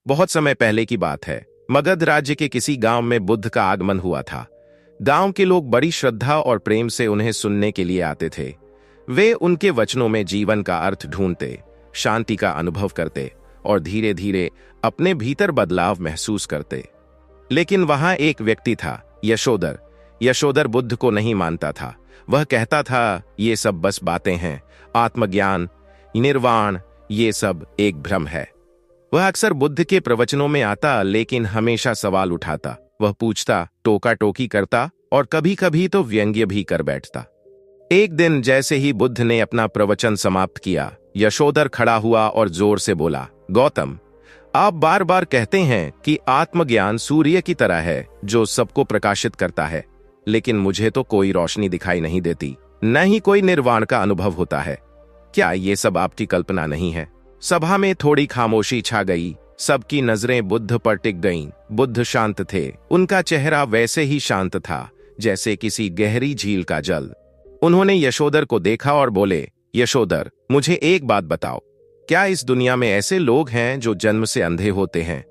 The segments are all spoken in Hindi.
बहुत समय पहले की बात है। मगध राज्य के किसी गांव में बुद्ध का आगमन हुआ था। गांव के लोग बड़ी श्रद्धा और प्रेम से उन्हें सुनने के लिए आते थे। वे उनके वचनों में जीवन का अर्थ ढूंढते, शांति का अनुभव करते और धीरे धीरे अपने भीतर बदलाव महसूस करते। लेकिन वहां एक व्यक्ति था, यशोधर। यशोधर बुद्ध को नहीं मानता था। वह कहता था, ये सब बस बातें हैं, आत्मज्ञान, निर्वाण, ये सब एक भ्रम है। वह अक्सर बुद्ध के प्रवचनों में आता, लेकिन हमेशा सवाल उठाता। वह पूछता, टोका टोकी करता और कभी कभी तो व्यंग्य भी कर बैठता। एक दिन जैसे ही बुद्ध ने अपना प्रवचन समाप्त किया, यशोधर खड़ा हुआ और जोर से बोला, गौतम, आप बार बार कहते हैं कि आत्मज्ञान सूर्य की तरह है जो सबको प्रकाशित करता है, लेकिन मुझे तो कोई रोशनी दिखाई नहीं देती, न ही कोई निर्वाण का अनुभव होता है। क्या ये सब आपकी कल्पना नहीं है? सभा में थोड़ी खामोशी छा गई। सबकी नजरें बुद्ध पर टिक गईं। बुद्ध शांत थे। उनका चेहरा वैसे ही शांत था जैसे किसी गहरी झील का जल। उन्होंने यशोधर को देखा और बोले, यशोधर, मुझे एक बात बताओ, क्या इस दुनिया में ऐसे लोग हैं जो जन्म से अंधे होते हैं?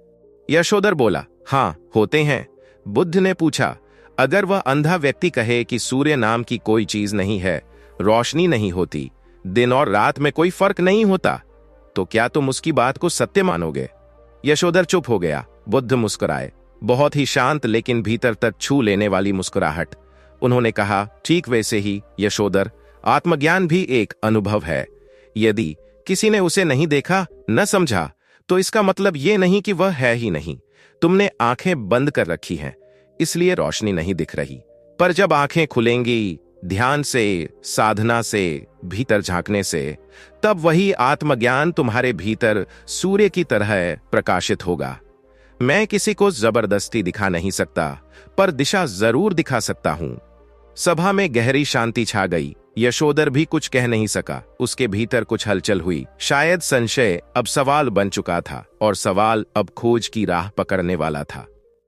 यशोधर बोला, हाँ, होते हैं। बुद्ध ने पूछा, अगर वह अंधा व्यक्ति कहे कि सूर्य नाम की कोई चीज नहीं है, रोशनी नहीं होती, दिन और रात में कोई फर्क नहीं होता, तो क्या तुम उसकी बात को सत्य मानोगे? यशोधर चुप हो गया। बुद्ध मुस्कुराए, बहुत ही शांत लेकिन भीतर तक छू लेने वाली मुस्कुराहट। उन्होंने कहा, ठीक वैसे ही यशोधर, आत्मज्ञान भी एक अनुभव है। यदि किसी ने उसे नहीं देखा, न समझा, तो इसका मतलब यह नहीं कि वह है ही नहीं। तुमने आंखें बंद कर रखी हैं, इसलिए रोशनी नहीं दिख रही। पर जब आंखें खुलेंगी, ध्यान से, साधना से, भीतर झांकने से, तब वही आत्मज्ञान तुम्हारे भीतर सूर्य की तरह प्रकाशित होगा। मैं किसी को जबरदस्ती दिखा नहीं सकता, पर दिशा जरूर दिखा सकता हूं। सभा में गहरी शांति छा गई। यशोधर भी कुछ कह नहीं सका। उसके भीतर कुछ हलचल हुई। शायद संशय अब सवाल बन चुका था और सवाल अब खोज की राह पकड़ने वाला था।